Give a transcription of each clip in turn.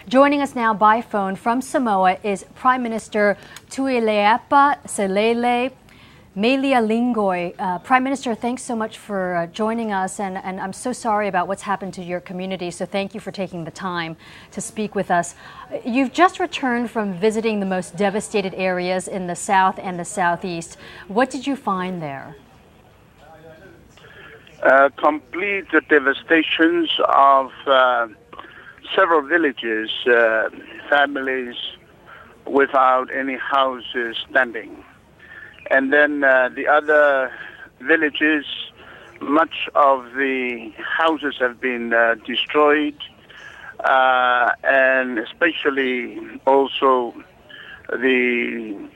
Joining us now by phone from Samoa is Prime Minister Tuilaepa Sailele. Malielegaoi. Prime Minister, thanks so much for joining us, and I'm so sorry about what's happened to your community, so thank you for taking the time to speak with us. You've just returned from visiting the most devastated areas in the south and the southeast. What did you find there? Complete devastations of several villages, families without any houses standing. And then the other villages, much of the houses have been destroyed, and especially also the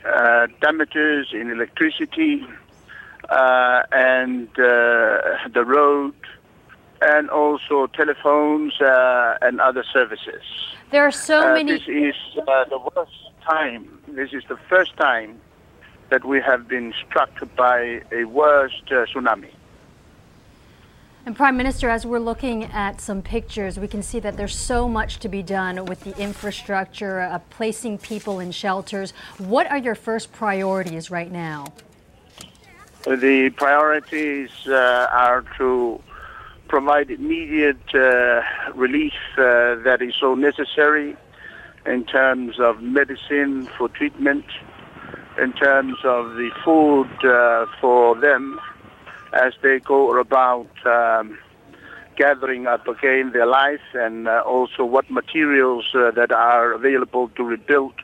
damages in electricity and the road, and also telephones and other services. There are so many. This is the worst time. This is the first time that we have been struck by a worst tsunami. And Prime Minister, as we're looking at some pictures, we can see that there's so much to be done with the infrastructure, placing people in shelters. What are your first priorities right now? The priorities are to provide immediate relief that is so necessary in terms of medicine for treatment, in terms of the food for them as they go about gathering up again their life, and also what materials that are available to rebuild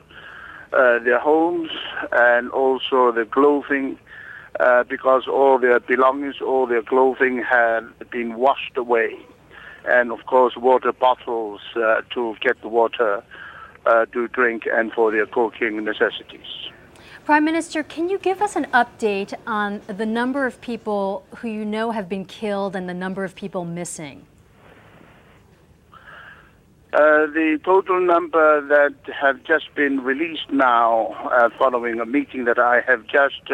their homes, and also the clothing, because all their belongings, all their clothing had been washed away, and of course water bottles to get the water to drink and for their cooking necessities. Prime Minister, can you give us an update on the number of people who you know have been killed and the number of people missing? The total number that have just been released now, following a meeting that I have just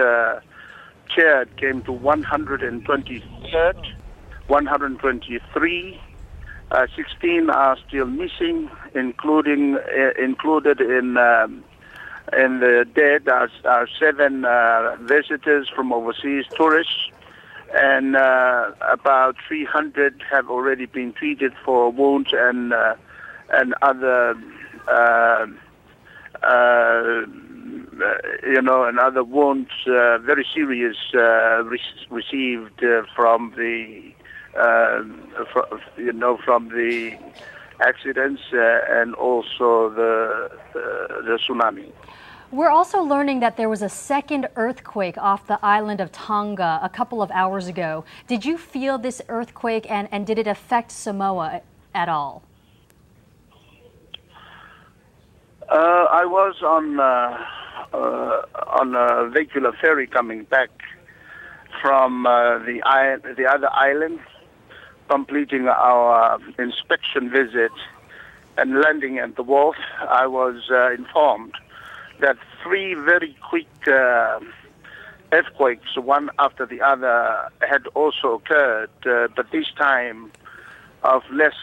chaired, came to 123. 16 are still missing, included in the dead are 7 visitors from overseas, tourists, and about 300 have already been treated for wounds and other and other wounds, very serious, received from the from the accidents and also the tsunami. We're also learning that there was a second earthquake off the island of Tonga a couple of hours ago. Did you feel this earthquake, and did it affect Samoa at all? I was on a regular ferry coming back from the other island, completing our inspection visit and landing at the wharf. I was informed that 3 very quick earthquakes, one after the other, had also occurred, but this time of less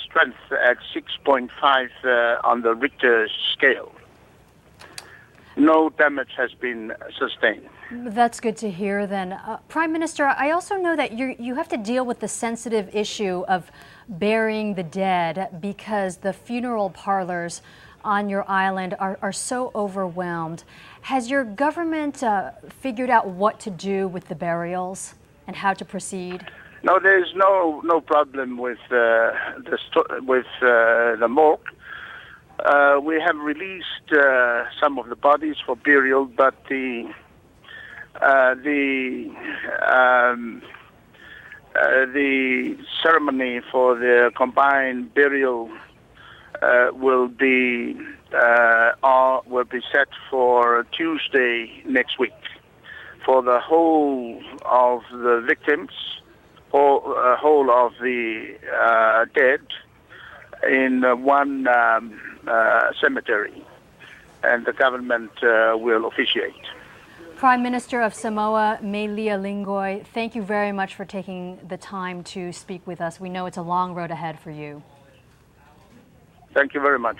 strength at 6.5 on the Richter scale. No damage has been sustained. That's good to hear then. Prime Minister, I also know that you have to deal with the sensitive issue of burying the dead because the funeral parlors on your island are so overwhelmed. Has your government figured out what to do with the burials and how to proceed? No, there's no problem with the morgue. We have released some of the bodies for burial, but the ceremony for the combined burial will be set for Tuesday next week for the whole of the victims, or whole of the dead in one cemetery, and the government will officiate. Prime Minister of Samoa, Malielegaoi, thank you very much for taking the time to speak with us. We know it's a long road ahead for you. Thank you very much.